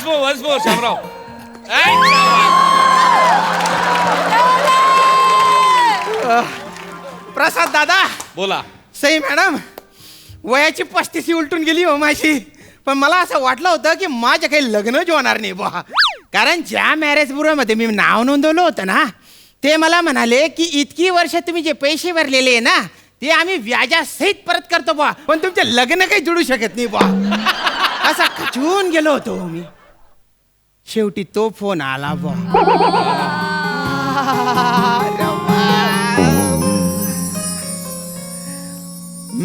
Once more Shamrao. प्रसाद दादा. बोला. Sai madam, वयाची 35 उलटून गेली हो माझी. पण मला असं वाटलं होतं की माझ्या काही लग्नच होणार नाही बा. कारण ज्या मॅरेज ब्युरोमध्ये मी नाव नोंदवलं होतं ना, ते मला म्हणाले की इतकी वर्ष तुम्ही जे पैसे भरलेले आहे ना, ते आम्ही व्याजासहित परत करतो बा, पण तुमचे लग्न काही जुळू शकत नाही बा. असा खचून गेलो होतो मी. शेवटी तो फोन आला बा.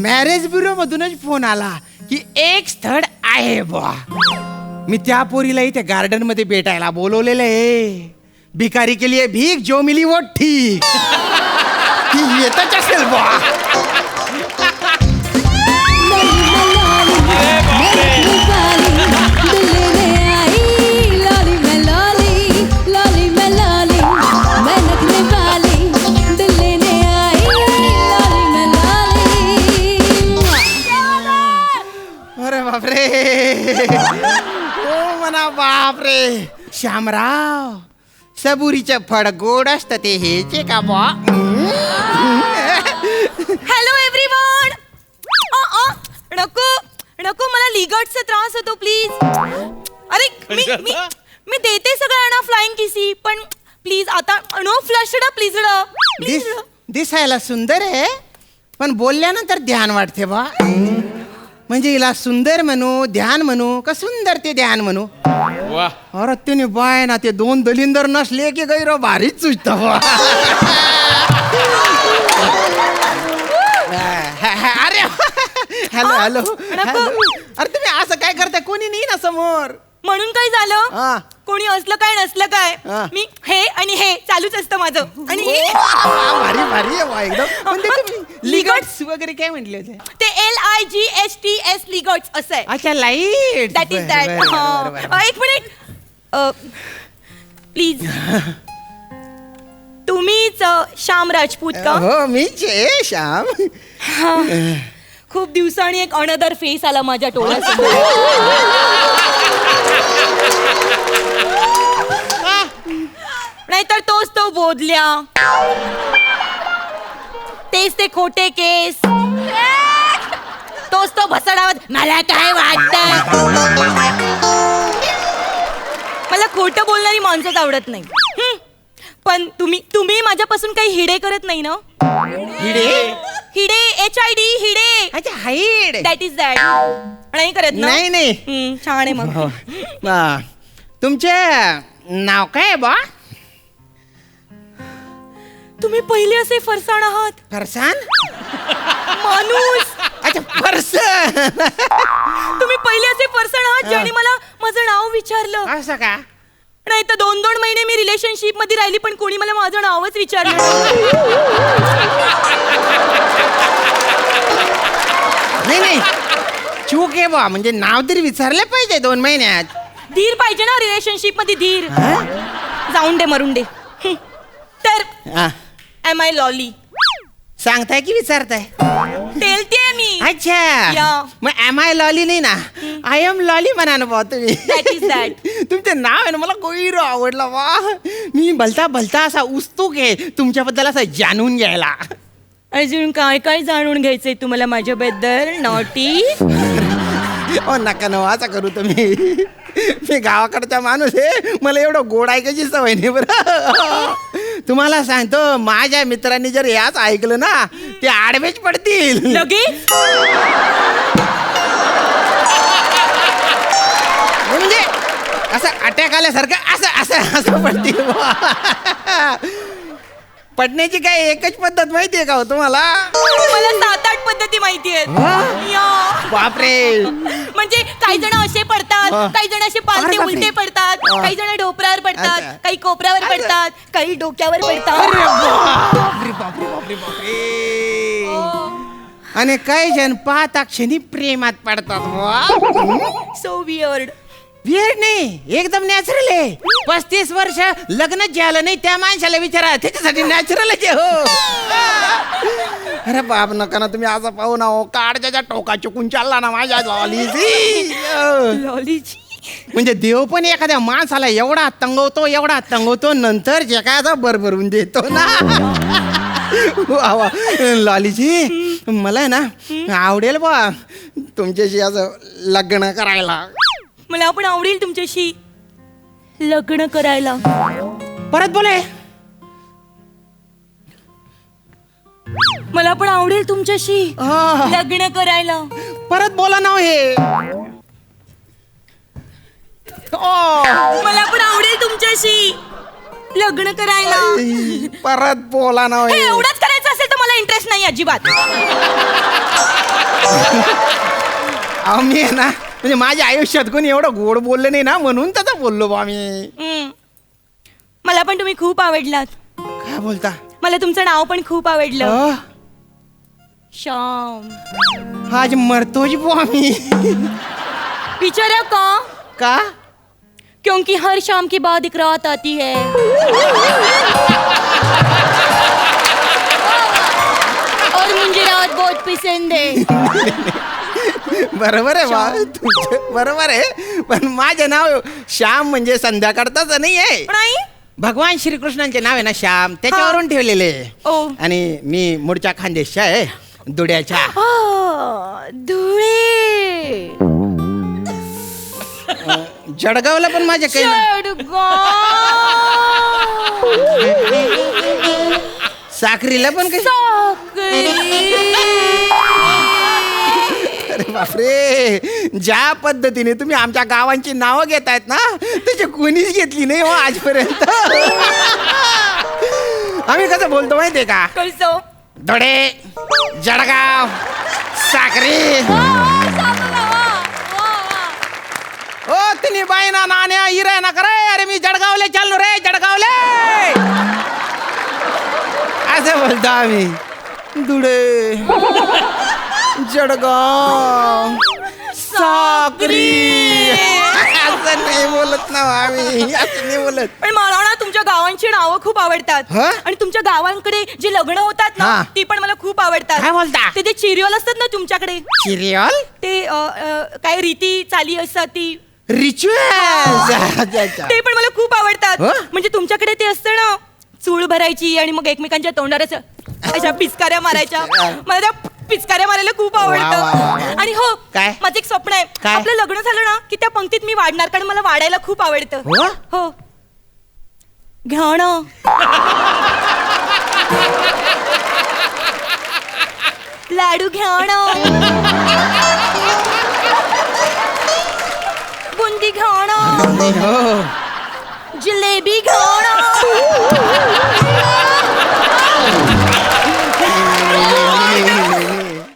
मॅरेज ब्युरो मधूनच फोन आला की एक स्थळ आहे बा. मी त्या पोरीला इथे गार्डन मध्ये भेटायला बोलवलेलं आहे. भिकारी के लिए भीख, जो मिली वो ठीक. ती येतच असेल बा. अरे बापरे. ओ म्हणा बापरे. श्यामराव, सबुरीचं फळ गोड असतं ते हेचे का बा. Hello everyone. नको नको, मला लिगर्टचा त्रास होतो प्लीज. अरे मी मी मी देते सगळ्यांना फ्लाइंग किसी, पण प्लीज आता नो फ्लशड प्लीज. दिसायला सुंदर आहे, पण बोलल्यानंतर ध्यान वाटते बा. म्हणजे हिला सुंदर म्हणू, ध्यान म्हणू का सुंदर ते ध्यान म्हणू. वा. अरे तिने बाय ना, ते दोन दलिंदर नसले की गैर भारीच सुचत बा. अरे हॅलो हॅलो हॅलो. अरे तुम्ही असं काय करताय, कोणी नाही ना समोर. म्हणून काय झालं, कोणी असलं काय नसलं काय, मी हे आणि हे चालूच असतं माझं. आणि भारी भारी आहे बा एकदम. लिगर्ट्स वगैरे काय म्हटले होते ते LIGHTS लिगर्ट्स असं आहे. अच्छा, लाईट. That is that. एक मिनिट प्लीज. तुम्हीच श्याम राजपूत का? हो मीच आहे श्याम. खूप दिवसांनी एक अनदर फेस आला माझ्या डोळ्यासमोर. नाहीतर तोच तो बोधल्या, तेच ते खोटे केस, तोच तो भसडावत. मला काय वाटत, मला खोटं बोलणारी माणसंच आवडत नाही. पण तुम्ही माझ्यापासून काही हिडे करत नाही ना. हिडे HID हिडे. अच्छा, हाईड. That is that. नाही करत ना. नाही नाही. छान आहे मग. तुमचे नाव काय आहे बा. तुम्ही पहिले असे फरसाण आहात. फरसान. माणूस. अच्छा, फरसान. तुम्ही पहिले असे फरसाण आहात ज्याने मला माझं नाव विचारलं. असं का. नाही तर 2 महिने मी रिलेशनशिप मध्ये राहिली, पण कोणी मला माझं नावच विचारलं. नाही नाही, चूक आहे बा. म्हणजे नाव तरी विचारले पाहिजे 2 महिन्यात. धीर पाहिजे ना रिलेशनशिप मध्ये, धीर. जाऊन दे, मरून दे. तर एम आय लॉली सांगताय की विचारताय. टेलते मी. अच्छा, मग एम आय लॉली नाही ना, आय एम लॉली म्हणा ना बा तुम्ही. That is that. तुमचं नाव आहे ना, मला कोईर आवडलं बा. मी भलता भलता असा उत्सुक आहे तुमच्याबद्दल असं जाणून घ्यायला. अजून काय काय जाणून घ्यायचंय तुम्हाला माझ्याबद्दल. नॉटी. ओ नका न असं करू तुम्ही. मी गावाकडचा माणूस आहे, मला एवढं गोड ऐकायची सवय नाही बरं. तुम्हाला सांगतो, माझ्या मित्रांनी जर याच ऐकलं ना, ते आडवेच पडतील लगेच. म्हणजे असं अटॅक आल्यासारखं असं असं असं पडतील. पडण्याची काय एकच पद्धत माहितीये का हो तुम्हाला. मला 7-8 पद्धती माहिती आहेत. बापरे. म्हणजे काही जण असे पडतात, काही जण असे पालथे उलटे पडतात, काही जण डोपरावर पडतात, काही कोपऱ्यावर पडतात, काही डोक्यावर पडतात. बापरे बापरे बापरे बापरे. आणि काही जण पाहता क्षणी प्रेमात पडतात. So weird. वियर्ड नाही, एकदम नॅचरल आहे. 35 वर्ष लग्नच झालं नाही त्या माणसाला विचारा, त्याच्यासाठी नॅचरलच आहे. हो. अरे बाप, नका ना तुम्ही असं पाहू ना. हो, काढच्या टोका चुकून चालला ना माझ्या लॉलीची. लॉलीची. म्हणजे देव पण एखाद्या माणसाला एवढा तंगवतो नंतर जे काय आता भरभरून देतो ना. वा वा. लॉलीजी मला आहे ना आवडेल बा तुमच्याशी असं लग्न करायला. मला पण आवडेल तुमच्याशी लग्न करायला. परत बोले. मला पण आवडेल तुमच्याशी हा. लग्न करायला. परत बोला ना हे. मला पण आवडेल तुमच्याशी लग्न करायला. परत बोला ना हे एवढंच करायचं असेल तर मला इंटरेस्ट नाही अजिबात. आम्ही आहे ना म्हणजे माझ्या आयुष्यात कोणी एवढं गोड बोललं नाही ना म्हणून तसं बोललो बा मी. मला पण तुम्ही खूप आवडलात. काय बोलता. मला तुमचं नाव पण खूप आवडलं. अ, श्याम. आज मरतोच बुवा मी. विचारा का? का क्योंकि हर शाम के बाद एक रात आती है और मुझे रात बहुत पसंद है. बरोबर आहे बा तुमचं बरोबर आहे. पण माझं नाव श्याम म्हणजे संध्याकाळच नाही आहे. नाही भगवान श्रीकृष्णांचे नाव आहे ना श्याम त्याच्यावरून ठेवलेले. ओ. आणि मी मूळच्या खानदेशच्या आहे दुड्याच्या. धुळे. जळगावला पण माझ्या काही साखरीला पण काही. अरे बापरे ज्या पद्धतीने तुम्ही आमच्या गावांची नावं घेतायत ना त्याची कोणीच घेतली नाही हो आजपर्यंत. आम्ही कसं बोलतो माहितीये का. कसं? धडे जळगाव साखरी. ओ तिने बाईना नाण्या इरा ना करे. अरे मी जळगावले चाललो रे जळगावले असं बोलतो आम्ही. धुळे जळगाव साक्री असं नाही बोलत ना आम्ही. असं नाही बोलत. पण मला ना तुमच्या गावांची नावं खूप आवडतात. हं? आणि तुमच्या गावांकडे जे लग्न होतात ना हा. ती पण मला खूप आवडतात. काय बोलता? ते जे चिरियल असतात ना तुमच्याकडे सिरियल ते काय रीती चाली असतात ती रिच्युअल ते पण मला खूप आवडतात. हं? म्हणजे तुमच्याकडे ते असतं ना चूळ भरायची आणि मग एकमेकांच्या तोंडावर असं अशा पिचकाऱ्या मारायच्या. मला त्या पिचकाऱ्या मारायला खूप वा, वा, वा, वा. आवडतं. आणि हो काय? माझं एक स्वप्न आहे काय? आपलं लग्न झालं ना की त्या पंक्तीत मी वाढणार कारण मला वाढायला खूप आवडतं. हो? हो घ्या ना. लाडू घ्या ना. बुंदी घ्या ना. हो जिलेबी घ्या ना.